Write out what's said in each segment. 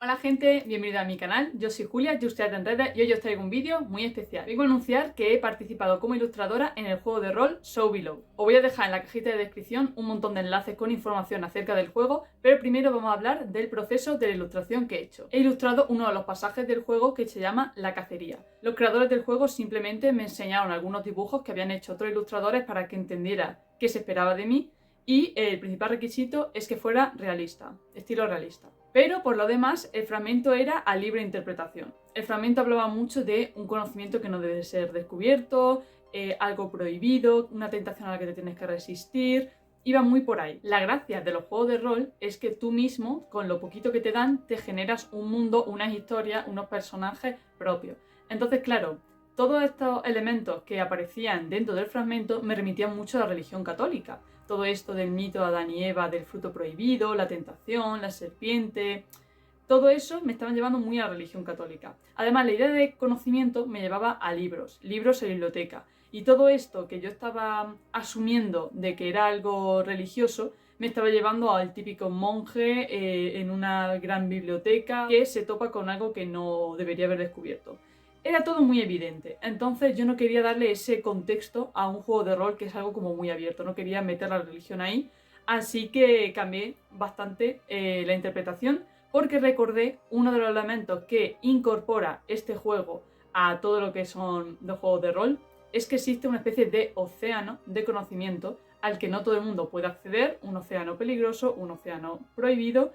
Hola gente, bienvenido a mi canal, yo soy Julia, Justicia en Redes y hoy os traigo un vídeo muy especial. Vengo a anunciar que he participado como ilustradora en el juego de rol Show Below. Os voy a dejar en la cajita de descripción un montón de enlaces con información acerca del juego, pero primero vamos a hablar del proceso de la ilustración que he hecho. He ilustrado uno de los pasajes del juego que se llama La Cacería. Los creadores del juego simplemente me enseñaron algunos dibujos que habían hecho otros ilustradores para que entendiera qué se esperaba de mí y el principal requisito es que fuera realista, estilo realista. Pero por lo demás, el fragmento era a libre interpretación. El fragmento hablaba mucho de un conocimiento que no debe ser descubierto, algo prohibido, una tentación a la que te tienes que resistir. Iba muy por ahí. La gracia de los juegos de rol es que tú mismo, con lo poquito que te dan, te generas un mundo, unas historias, unos personajes propios. Entonces, claro, todos estos elementos que aparecían dentro del fragmento me remitían mucho a la religión católica. Todo esto del mito de Adán y Eva, del fruto prohibido, la tentación, la serpiente, todo eso me estaba llevando muy a la religión católica. Además, la idea de conocimiento me llevaba a libros en biblioteca. Y todo esto que yo estaba asumiendo de que era algo religioso, me estaba llevando al típico monje en una gran biblioteca que se topa con algo que no debería haber descubierto. Era todo muy evidente, entonces yo no quería darle ese contexto a un juego de rol que es algo como muy abierto, no quería meter la religión ahí, así que cambié bastante la interpretación porque recordé uno de los elementos que incorpora este juego a todo lo que son los juegos de rol, es que existe una especie de océano de conocimiento al que no todo el mundo puede acceder, un océano peligroso, un océano prohibido,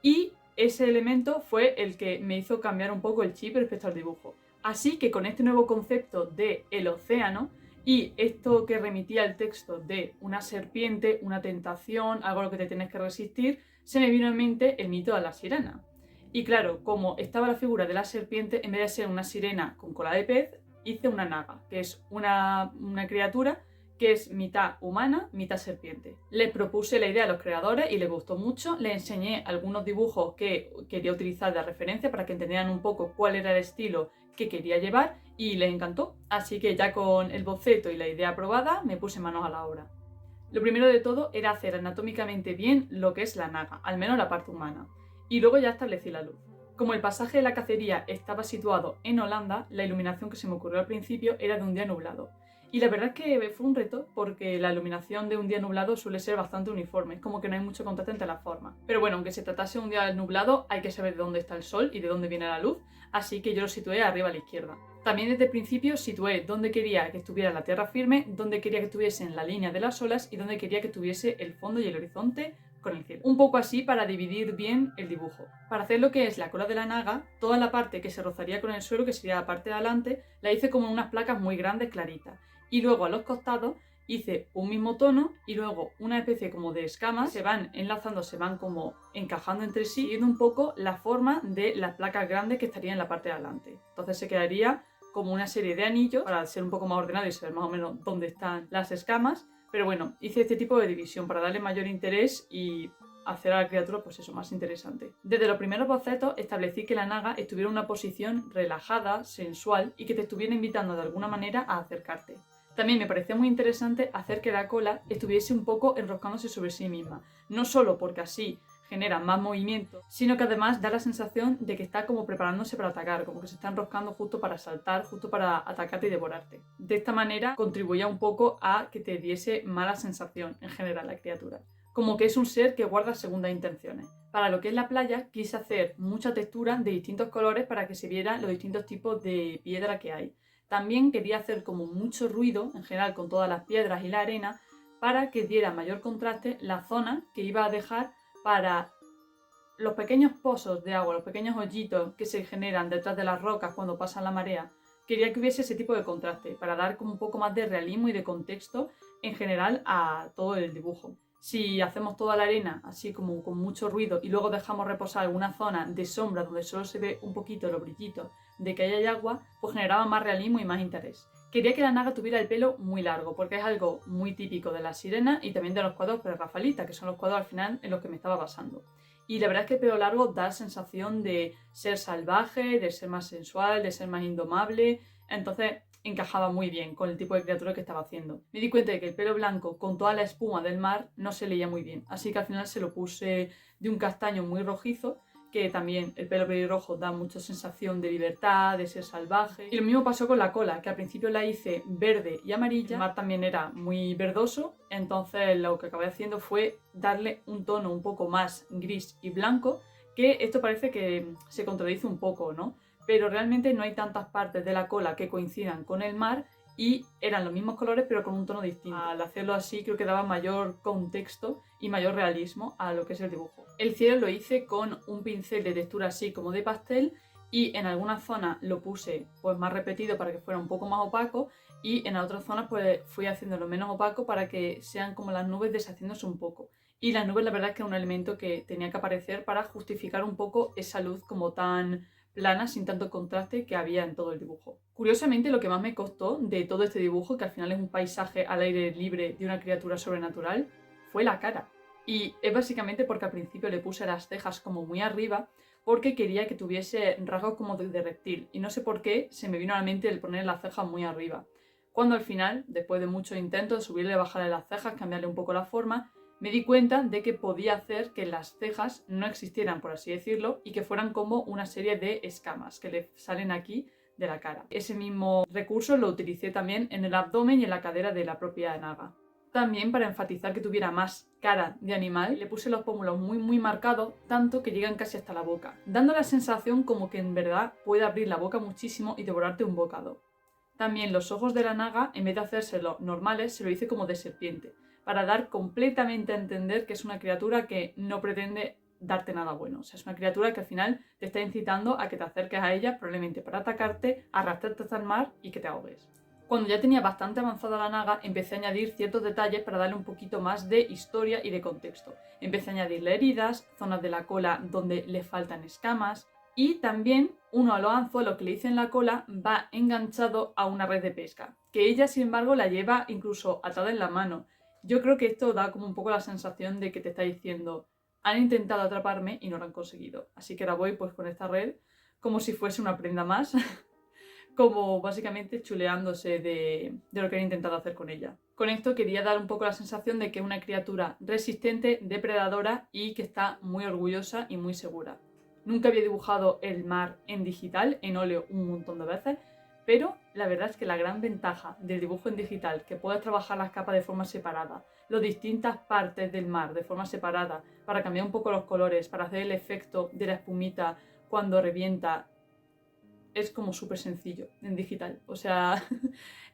y ese elemento fue el que me hizo cambiar un poco el chip respecto al dibujo. Así que con este nuevo concepto de el océano y esto que remitía el texto de una serpiente, una tentación, algo a lo que te tienes que resistir, se me vino en mente el mito de la sirena. Y claro, como estaba la figura de la serpiente, en vez de ser una sirena con cola de pez, hice una naga, que es una criatura que es mitad humana, mitad serpiente. Les propuse la idea a los creadores y les gustó mucho. Les enseñé algunos dibujos que quería utilizar de referencia para que entendieran un poco cuál era el estilo que quería llevar y les encantó. Así que ya con el boceto y la idea aprobada me puse manos a la obra. Lo primero de todo era hacer anatómicamente bien lo que es la naga, al menos la parte humana, y luego ya establecí la luz. Como el pasaje de la cacería estaba situado en Holanda, la iluminación que se me ocurrió al principio era de un día nublado. Y la verdad es que fue un reto porque la iluminación de un día nublado suele ser bastante uniforme, es como que no hay mucho contacto entre las formas. Pero bueno, aunque se tratase de un día nublado, hay que saber de dónde está el sol y de dónde viene la luz, así que yo lo situé arriba a la izquierda. También desde el principio situé dónde quería que estuviera la tierra firme, dónde quería que estuviese en la línea de las olas y dónde quería que tuviese el fondo y el horizonte con el cielo. Un poco así para dividir bien el dibujo. Para hacer lo que es la cola de la naga, toda la parte que se rozaría con el suelo, que sería la parte de adelante, la hice como en unas placas muy grandes claritas. Y luego a los costados hice un mismo tono y luego una especie como de escamas, se van enlazando, se van como encajando entre sí, siguiendo un poco la forma de las placas grandes que estarían en la parte de adelante. Entonces se quedaría como una serie de anillos para ser un poco más ordenado y saber más o menos dónde están las escamas. Pero bueno, hice este tipo de división para darle mayor interés y hacer a la criatura, pues eso, más interesante. Desde los primeros bocetos establecí que la naga estuviera en una posición relajada, sensual y que te estuviera invitando de alguna manera a acercarte. También me parecía muy interesante hacer que la cola estuviese un poco enroscándose sobre sí misma, no solo porque así genera más movimiento, sino que además da la sensación de que está como preparándose para atacar, como que se está enroscando justo para saltar, justo para atacarte y devorarte. De esta manera contribuía un poco a que te diese mala sensación en general la criatura. Como que es un ser que guarda segundas intenciones. Para lo que es la playa, quise hacer mucha textura de distintos colores para que se vieran los distintos tipos de piedra que hay. También quería hacer como mucho ruido, en general con todas las piedras y la arena, para que diera mayor contraste la zona que iba a dejar para los pequeños pozos de agua, los pequeños hoyitos que se generan detrás de las rocas cuando pasa la marea. Quería que hubiese ese tipo de contraste para dar como un poco más de realismo y de contexto en general a todo el dibujo. Si hacemos toda la arena así como con mucho ruido y luego dejamos reposar alguna zona de sombra donde solo se ve un poquito los brillitos de que ahí hay agua, pues generaba más realismo y más interés. Quería que la naga tuviera el pelo muy largo, porque es algo muy típico de las sirenas y también de los cuadros prerrafaelitas, que son los cuadros al final en los que me estaba basando. Y la verdad es que el pelo largo da sensación de ser salvaje, de ser más sensual, de ser más indomable. Entonces encajaba muy bien con el tipo de criatura que estaba haciendo. Me di cuenta de que el pelo blanco con toda la espuma del mar no se leía muy bien, así que al final se lo puse de un castaño muy rojizo que también el pelo pelirrojo da mucha sensación de libertad, de ser salvaje. Y lo mismo pasó con la cola, que al principio la hice verde y amarilla. El mar también era muy verdoso, entonces lo que acabé haciendo fue darle un tono un poco más gris y blanco, que esto parece que se contradice un poco, ¿no? Pero realmente no hay tantas partes de la cola que coincidan con el mar y eran los mismos colores pero con un tono distinto. Al hacerlo así creo que daba mayor contexto y mayor realismo a lo que es el dibujo. El cielo lo hice con un pincel de textura así como de pastel y en algunas zonas lo puse pues más repetido para que fuera un poco más opaco y en otras zonas pues fui haciéndolo menos opaco para que sean como las nubes deshaciéndose un poco. Y las nubes la verdad es que era un elemento que tenía que aparecer para justificar un poco esa luz como tan plana, sin tanto contraste que había en todo el dibujo. Curiosamente, lo que más me costó de todo este dibujo, que al final es un paisaje al aire libre de una criatura sobrenatural, fue la cara. Y es básicamente porque al principio le puse las cejas como muy arriba, porque quería que tuviese rasgos como de reptil. Y no sé por qué se me vino a la mente el poner las cejas muy arriba. Cuando al final, después de muchos intentos de subirle y bajarle las cejas, cambiarle un poco la forma, me di cuenta de que podía hacer que las cejas no existieran, por así decirlo, y que fueran como una serie de escamas que le salen aquí de la cara. Ese mismo recurso lo utilicé también en el abdomen y en la cadera de la propia Naga. También para enfatizar que tuviera más cara de animal, le puse los pómulos muy marcados, tanto que llegan casi hasta la boca, dando la sensación como que en verdad puede abrir la boca muchísimo y devorarte un bocado. También los ojos de la Naga, en vez de hacérselos normales, se lo hice como de serpiente, para dar completamente a entender que es una criatura que no pretende darte nada bueno. O sea, es una criatura que al final te está incitando a que te acerques a ella, probablemente para atacarte, arrastrarte hasta el mar y que te ahogues. Cuando ya tenía bastante avanzada la Naga, empecé a añadir ciertos detalles para darle un poquito más de historia y de contexto. Empecé a añadirle heridas, zonas de la cola donde le faltan escamas, y también uno de los anzuelos que le hice en la cola va enganchado a una red de pesca, que ella sin embargo la lleva incluso atada en la mano. Yo creo que esto da como un poco la sensación de que te está diciendo: han intentado atraparme y no lo han conseguido, así que ahora voy pues con esta red como si fuese una prenda más, como básicamente chuleándose de lo que han intentado hacer con ella. Con esto quería dar un poco la sensación de que es una criatura resistente, depredadora y que está muy orgullosa y muy segura. Nunca había dibujado el mar en digital, en óleo, un montón de veces, pero la verdad es que la gran ventaja del dibujo en digital, que puedes trabajar las capas de forma separada, las distintas partes del mar de forma separada, para cambiar un poco los colores, para hacer el efecto de la espumita cuando revienta, es como súper sencillo en digital. O sea,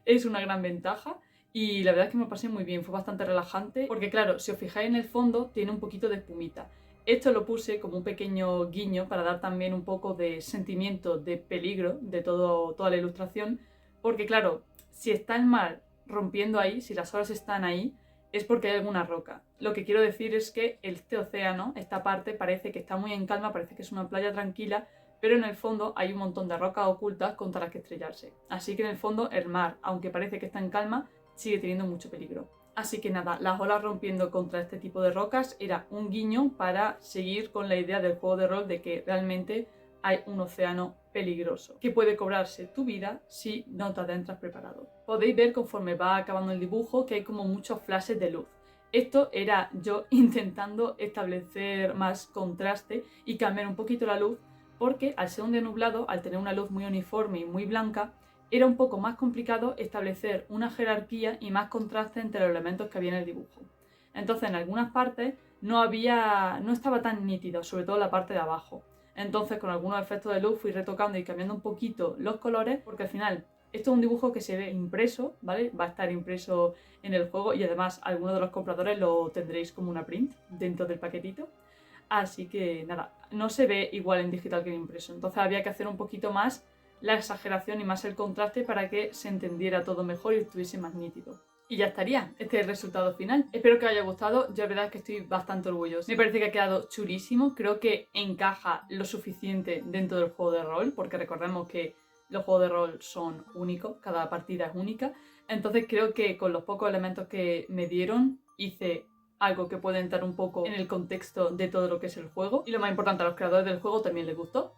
es una gran ventaja. Y la verdad es que me lo pasé muy bien, fue bastante relajante, porque claro, si os fijáis en el fondo, tiene un poquito de espumita. Esto lo puse como un pequeño guiño para dar también un poco de sentimiento de peligro de toda la ilustración, porque claro, si está el mar rompiendo ahí, si las olas están ahí, es porque hay alguna roca. Lo que quiero decir es que este océano, esta parte, parece que está muy en calma, parece que es una playa tranquila, pero en el fondo hay un montón de rocas ocultas contra las que estrellarse. Así que en el fondo el mar, aunque parece que está en calma, sigue teniendo mucho peligro. Así que nada, las olas rompiendo contra este tipo de rocas era un guiño para seguir con la idea del juego de rol de que realmente hay un océano peligroso que puede cobrarse tu vida si no te adentras preparado. Podéis ver conforme va acabando el dibujo que hay como muchos flashes de luz. Esto era yo intentando establecer más contraste y cambiar un poquito la luz, porque al ser un día nublado, al tener una luz muy uniforme y muy blanca, era un poco más complicado establecer una jerarquía y más contraste entre los elementos que había en el dibujo. Entonces en algunas partes no estaba tan nítido, sobre todo la parte de abajo. Entonces con algunos efectos de luz fui retocando y cambiando un poquito los colores, porque al final esto es un dibujo que se ve impreso, ¿vale? Va a estar impreso en el juego y además algunos de los compradores lo tendréis como una print dentro del paquetito. Así que nada, no se ve igual en digital que en impreso. Entonces había que hacer un poquito más la exageración y más el contraste para que se entendiera todo mejor y estuviese más nítido. Y ya estaría, este es el resultado final. Espero que os haya gustado, yo la verdad es que estoy bastante orgullosa. Me parece que ha quedado chulísimo, creo que encaja lo suficiente dentro del juego de rol, porque recordemos que los juegos de rol son únicos, cada partida es única. Entonces creo que con los pocos elementos que me dieron hice algo que puede entrar un poco en el contexto de todo lo que es el juego. Y lo más importante, a los creadores del juego también les gustó.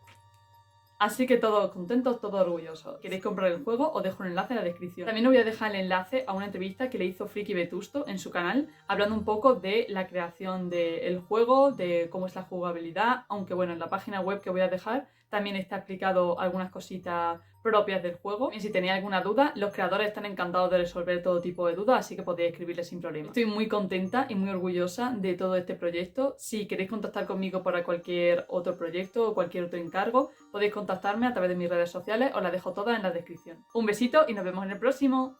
Así que todos contentos, todos orgullosos. ¿Queréis comprar el juego? Os dejo un enlace en la descripción. También os voy a dejar el enlace a una entrevista que le hizo Friki Vetusto en su canal, hablando un poco de la creación del juego, de cómo es la jugabilidad, aunque bueno, en la página web que voy a dejar también está explicado algunas cositas propias del juego. Y si tenéis alguna duda, los creadores están encantados de resolver todo tipo de dudas, así que podéis escribirles sin problema. Estoy muy contenta y muy orgullosa de todo este proyecto. Si queréis contactar conmigo para cualquier otro proyecto o cualquier otro encargo, podéis contactarme a través de mis redes sociales, os las dejo todas en la descripción. Un besito y nos vemos en el próximo.